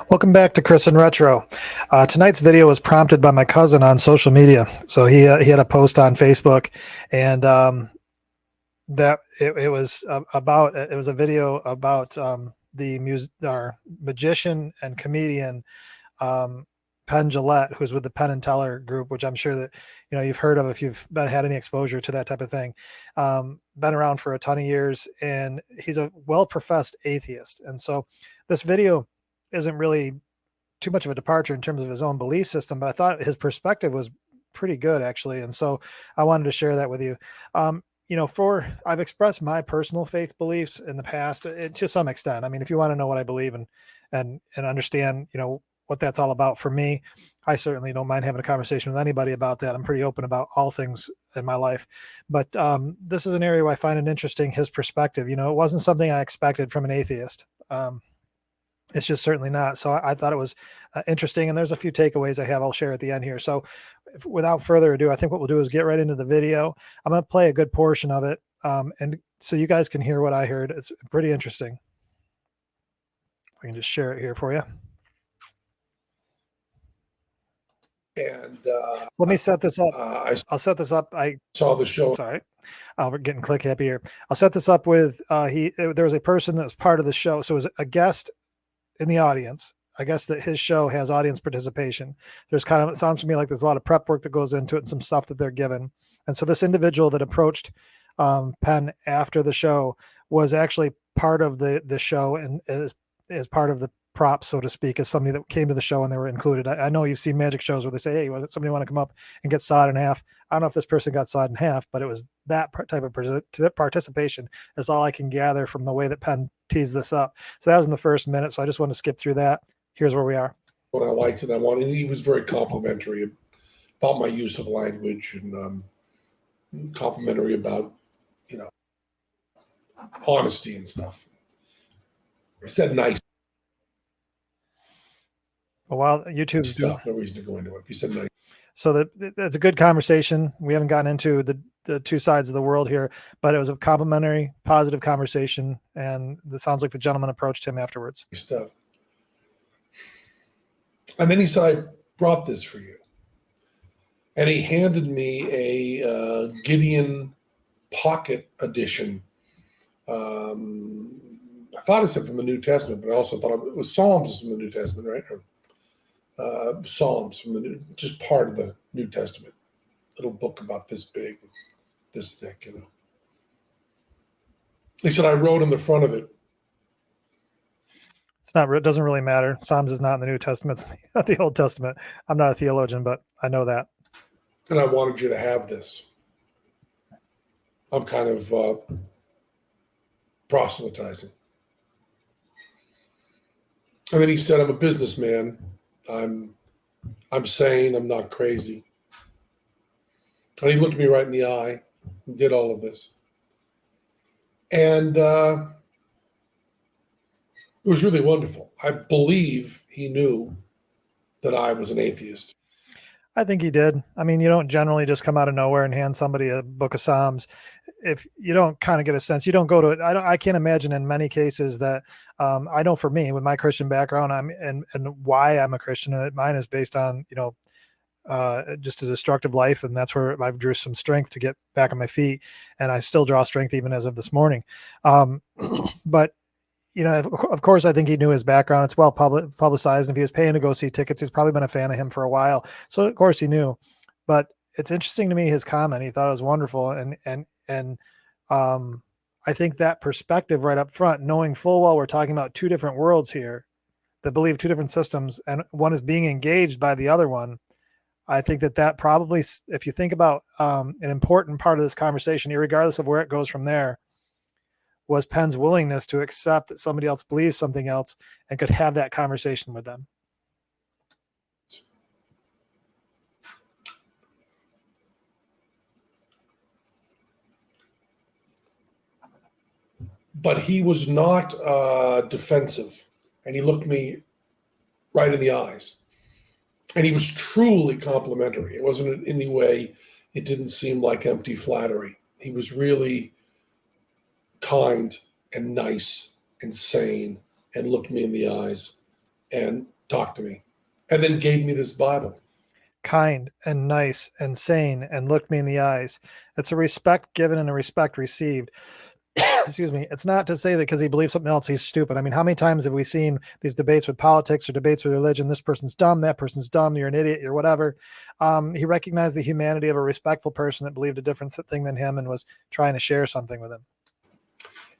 Welcome back to Chris in Retro. Tonight's video was prompted by my cousin on social media. So he had a post on Facebook, and it was a video about our magician and comedian Penn Jillette, who's with the Penn and Teller group, which I'm sure that you've heard of if you've had any exposure to that type of thing. Been around for a ton of years, and he's a well-professed atheist. And so this video isn't really too much of a departure in terms of his own belief system, but I thought his perspective was pretty good, actually. And so I wanted to share that with you. I've expressed my personal faith beliefs in the past, to some extent. I mean, if you want to know what I believe and understand, what that's all about for me, I certainly don't mind having a conversation with anybody about that. I'm pretty open about all things in my life, but this is an area where I find it interesting, his perspective. It wasn't something I expected from an atheist. It's just certainly not. So I thought it was interesting, and there's a few takeaways I'll share at the end here. So without further ado, I think what we'll do is get right into the video. I'm going to play a good portion of it, and so you guys can hear what I heard. It's pretty interesting. I can just share it here for you. And let me set this up. I'll set this up. I saw the show. Sorry, we're getting click happy here. I'll set this up with there was a person that was part of the show, so it was a guest in the audience. I guess that his show has audience participation. It sounds to me like there's a lot of prep work that goes into it and some stuff that they're given. And so this individual that approached Penn after the show was actually part of the show, and is part of the props, so to speak, as somebody that came to the show and they were included. I know you've seen magic shows where they say, hey, somebody want to come up and get sawed in half. I don't know if this person got sawed in half, but it was that type of participation is all I can gather from the way that Penn teased this up. So that was in the first minute. So I just want to skip through that. Here's where we are. What I liked, and I wanted, he was very complimentary about my use of language, and complimentary about, honesty and stuff. He said nice. While YouTube's stuff, no reason to go into it. He said nice. So that's a good conversation. We haven't gotten into the two sides of the world here, but it was a complimentary, positive conversation, and it sounds like the gentleman approached him afterwards. Stuff. And then he said, I brought this for you. And he handed me a Gideon Pocket Edition. I thought it said from the New Testament, but I also thought it was Psalms from the New Testament, right? Psalms from just part of the New Testament. Little book about this big, this thick, He said, I wrote in the front of it. It doesn't really matter. Psalms is not in the New Testament. It's not the Old Testament. I'm not a theologian, but I know that. And I wanted you to have this. I'm kind of proselytizing. And then he said, I'm a businessman. I'm sane. I'm not crazy. And he looked me right in the eye and did all of this. And it was really wonderful. I believe he knew that I was an atheist. I think he did. I mean, you don't generally just come out of nowhere and hand somebody a book of Psalms. If you don't kind of get a sense, you don't go to it. I can't imagine in many cases that I know for me with my Christian background, and why I'm a Christian, mine is based on, just a destructive life. And that's where I've drew some strength to get back on my feet. And I still draw strength even as of this morning. But of course, I think he knew his background. It's well publicized. And if he was paying to go see tickets, he's probably been a fan of him for a while. So of course he knew. But it's interesting to me, his comment. He thought it was wonderful, and I think that perspective right up front, knowing full well we're talking about two different worlds here that believe two different systems, and one is being engaged by the other one. I think that probably, if you think about an important part of this conversation, regardless of where it goes from there, was Penn's willingness to accept that somebody else believes something else and could have that conversation with them. But he was not defensive, and he looked me right in the eyes. And he was truly complimentary. It wasn't in any way, it didn't seem like empty flattery. He was really kind and nice and sane and looked me in the eyes. And talked to me, and then gave me this Bible. Kind and nice and sane and looked me in the eyes. It's a respect given and a respect received. Excuse me. It's not to say that because he believes something else, he's stupid. I mean, how many times have we seen these debates with politics or debates with religion? This person's dumb, that person's dumb, you're an idiot, you're whatever. He recognized the humanity of a respectful person that believed a different thing than him and was trying to share something with him.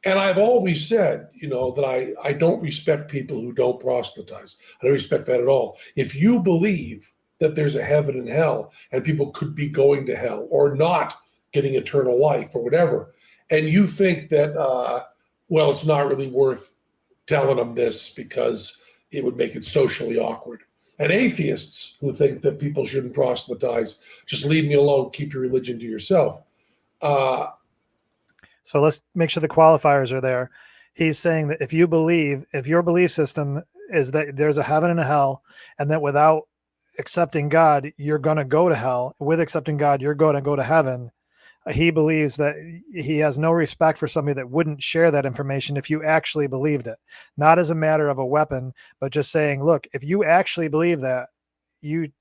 And I've always said, that I don't respect people who don't proselytize. I don't respect that at all. If you believe that there's a heaven and hell and people could be going to hell or not getting eternal life or whatever, and you think that, it's not really worth telling them this because it would make it socially awkward. And atheists who think that people shouldn't proselytize, just leave me alone, keep your religion to yourself. So let's make sure the qualifiers are there. He's saying that if your belief system is that there's a heaven and a hell, and that without accepting God, you're going to go to hell. With accepting God, you're going to go to heaven. He believes that he has no respect for somebody that wouldn't share that information if you actually believed it, not as a matter of a weapon, but just saying, look, if you actually believe that, he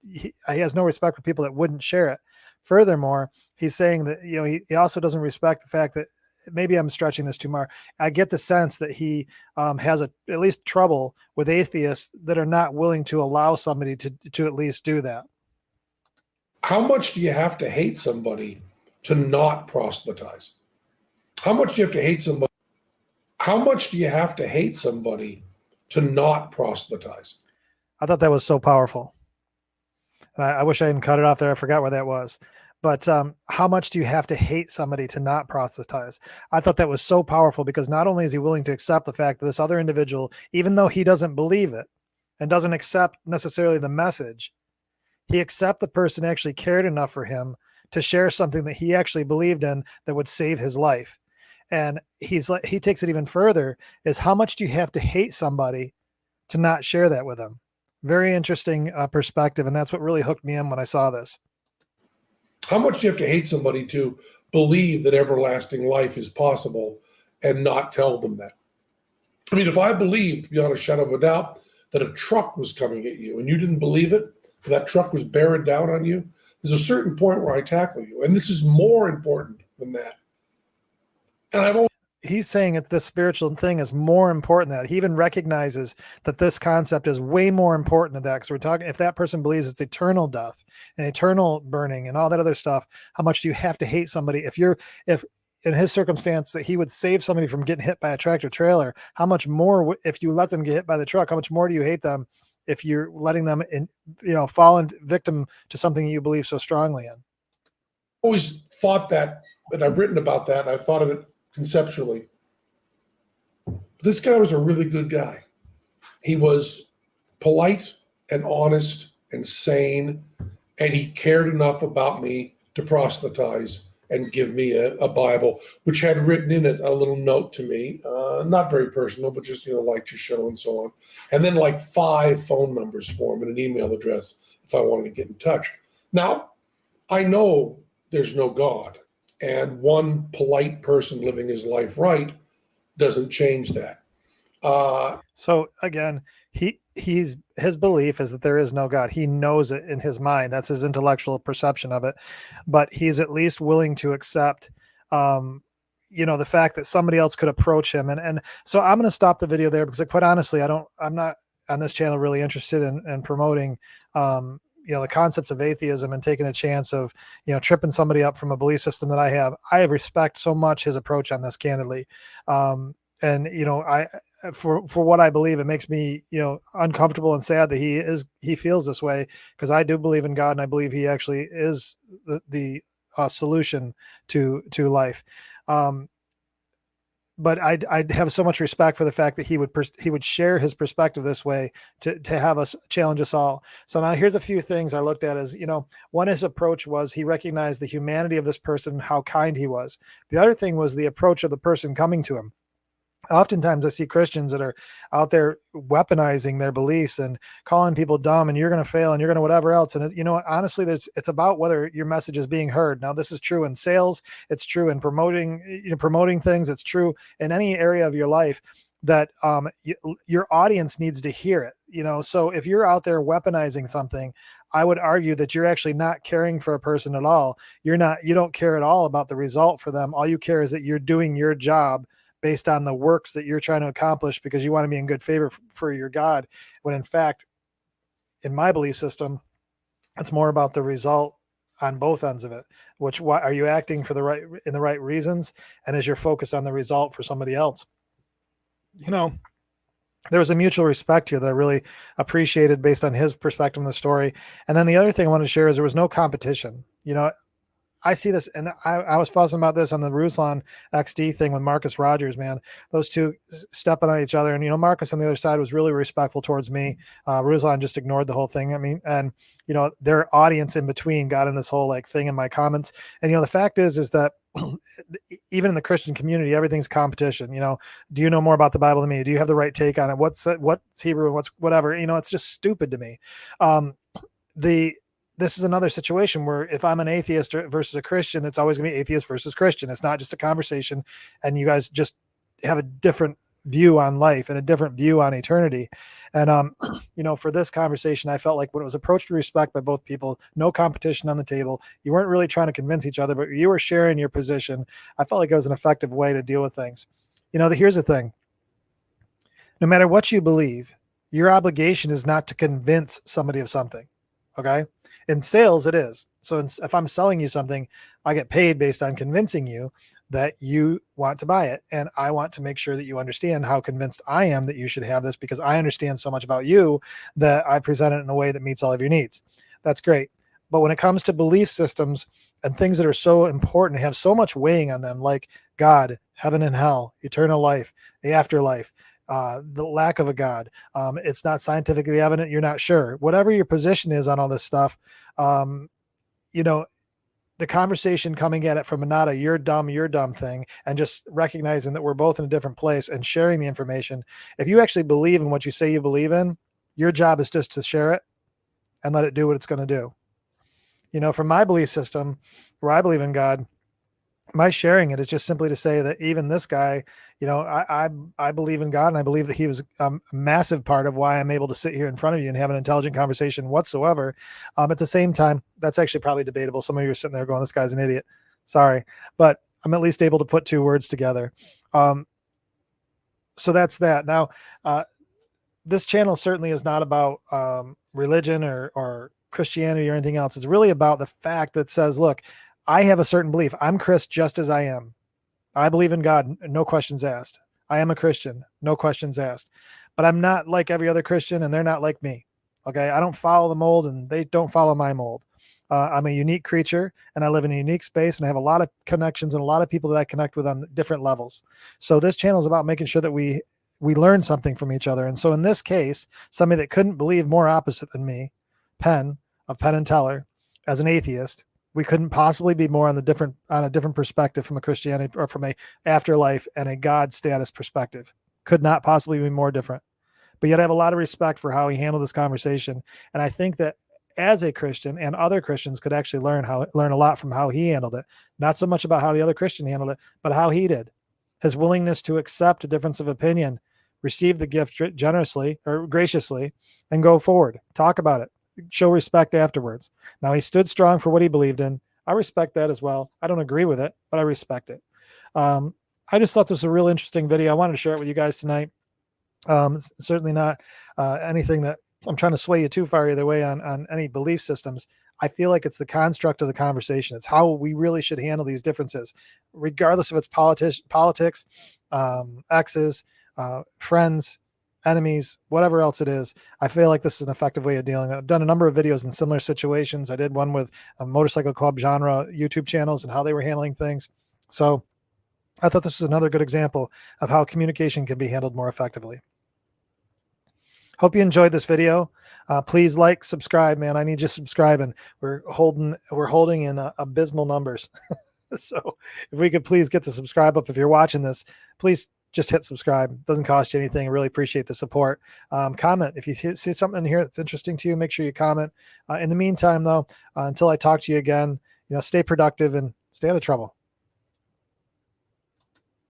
has no respect for people that wouldn't share it. Furthermore, he's saying that, he also doesn't respect the fact that, maybe I'm stretching this too far, I get the sense that he has at least trouble with atheists that are not willing to allow somebody to at least do that. How much do you have to hate somebody to not proselytize? How much do you have to hate somebody? How much do you have to hate somebody to not proselytize? I thought that was so powerful. And I wish I hadn't cut it off there. I forgot where that was. But how much do you have to hate somebody to not proselytize? I thought that was so powerful because not only is he willing to accept the fact that this other individual, even though he doesn't believe it and doesn't accept necessarily the message, he accepts the person actually cared enough for him to share something that he actually believed in that would save his life. And he takes it even further, is how much do you have to hate somebody to not share that with them? Very interesting perspective. And that's what really hooked me in when I saw this. How much do you have to hate somebody to believe that everlasting life is possible and not tell them that? I mean, if I believed beyond a shadow of a doubt that a truck was coming at you and you didn't believe it, that truck was bearing down on you, there's a certain point where I tackle you. And this is more important than that. And he's saying that this spiritual thing is more important than that. He even recognizes that this concept is way more important than that. Because we're talking, if that person believes it's eternal death and eternal burning and all that other stuff, how much do you have to hate somebody? If in his circumstance that he would save somebody from getting hit by a tractor trailer, how much more, if you let them get hit by the truck, how much more do you hate them if you're letting them fall in victim to something you believe so strongly in? I always thought that, and I've written about that, and I've thought of it conceptually. This guy was a really good guy. He was polite and honest and sane, and he cared enough about me to proselytize and give me a Bible, which had written in it a little note to me, not very personal, but just, liked your show and so on. And then 5 phone numbers for him and an email address if I wanted to get in touch. Now, I know there's no God, and one polite person living his life right doesn't change that. So again, his belief is that there is no God. He knows it in his mind. That's his intellectual perception of it. But he's at least willing to accept, the fact that somebody else could approach him. And so I'm going to stop the video there because quite honestly, I'm not on this channel really interested in promoting, the concepts of atheism and taking a chance of, tripping somebody up from a belief system that I have. I respect so much his approach on this, candidly. For what I believe, it makes me, uncomfortable and sad that he feels this way, because I do believe in God and I believe he actually is the solution to life. But I'd have so much respect for the fact that he would share his perspective this way to have us challenge us all. So now here's a few things I looked at as, one, his approach was he recognized the humanity of this person, how kind he was. The other thing was the approach of the person coming to him. Oftentimes I see Christians that are out there weaponizing their beliefs and calling people dumb and you're going to fail and you're going to whatever else. And honestly, it's about whether your message is being heard. Now, this is true in sales. It's true in promoting things. It's true in any area of your life that your audience needs to hear it. So if you're out there weaponizing something, I would argue that you're actually not caring for a person at all. You don't care at all about the result for them. All you care is that you're doing your job based on the works that you're trying to accomplish because you want to be in good favor for your God. When in fact, in my belief system, it's more about the result on both ends of it. Why are you acting for in the right reasons? And is your focus on the result for somebody else? There was a mutual respect here that I really appreciated based on his perspective on the story. And then the other thing I wanted to share is there was no competition. I see this, and I was fussing about this on the Ruslan XD thing with Marcus Rogers, man. Those two stepping on each other. And, Marcus on the other side was really respectful towards me. Ruslan just ignored the whole thing. I mean, and, their audience in between got in this whole thing in my comments. And, the fact is that even in the Christian community, everything's competition. Do you know more about the Bible than me? Do you have the right take on it? What's Hebrew? What's whatever? It's just stupid to me. This is another situation where if I'm an atheist versus a Christian, it's always going to be atheist versus Christian. It's not just a conversation, and you guys just have a different view on life and a different view on eternity. And, for this conversation, I felt like when it was approached with respect by both people, no competition on the table, you weren't really trying to convince each other, but you were sharing your position. I felt like it was an effective way to deal with things. Here's the thing. No matter what you believe, your obligation is not to convince somebody of something. Okay. In sales, it is. So if I'm selling you something, I get paid based on convincing you that you want to buy it. And I want to make sure that you understand how convinced I am that you should have this because I understand so much about you that I present it in a way that meets all of your needs. That's great. But when it comes to belief systems and things that are so important, have so much weighing on them, like God, heaven and hell, eternal life, the afterlife, the lack of a God, it's not scientifically evident, you're not sure. Whatever your position is on all this stuff, the conversation coming at it from not a you're dumb thing, and just recognizing that we're both in a different place and sharing the information. If you actually believe in what you say you believe in, your job is just to share it and let it do what it's going to do. From my belief system, where I believe in God, my sharing it is just simply to say that even this guy, I believe in God, and I believe that he was a massive part of why I'm able to sit here in front of you and have an intelligent conversation whatsoever. At the same time, that's actually probably debatable. Some of you are sitting there going, this guy's an idiot. Sorry, but I'm at least able to put two words together. So that's that. Now, this channel certainly is not about religion or Christianity or anything else. It's really about the fact that says, look, I have a certain belief. I'm Chris just as I am. I believe in God, no questions asked. I am a Christian, no questions asked. But I'm not like every other Christian, and they're not like me. Okay, I don't follow the mold, and they don't follow my mold. I'm a unique creature, and I live in a unique space, and I have a lot of connections and a lot of people that I connect with on different levels. So this channel is about making sure that we learn something from each other. And so in this case, somebody that couldn't believe more opposite than me, Penn of Penn and Teller, as an atheist, we couldn't possibly be more on a different perspective from a Christianity or from a afterlife and a God status perspective. Could not possibly be more different. But yet I have a lot of respect for how he handled this conversation. And I think that as a Christian and other Christians could actually learn a lot from how he handled it. Not so much about how the other Christian handled it, but how he did. His willingness to accept a difference of opinion, receive the gift generously or graciously, and go forward. Talk about it. Show respect afterwards. Now, he stood strong for what he believed in. I respect that as well. I don't agree with it, but I respect it. I just thought this was a real interesting video. I wanted to share it with you guys tonight. Certainly not anything that I'm trying to sway you too far either way on any belief systems. I feel like it's the construct of the conversation. It's how we really should handle these differences, regardless of its politics, exes, friends, enemies, whatever else it is. I feel like this is an effective way of dealing. I've done a number of videos in similar situations. I did one with a motorcycle club genre YouTube channels and how they were handling things. So I thought this was another good example of how communication can be handled more effectively. Hope you enjoyed this video. Please like, subscribe, man. I need you subscribing. We're holding in abysmal numbers. So if we could please get the subscribe up. If you're watching this, please just hit subscribe. It doesn't cost you anything. I really appreciate the support. Comment. If you see something in here that's interesting to you, make sure you comment. In the meantime, though, until I talk to you again, stay productive and stay out of trouble.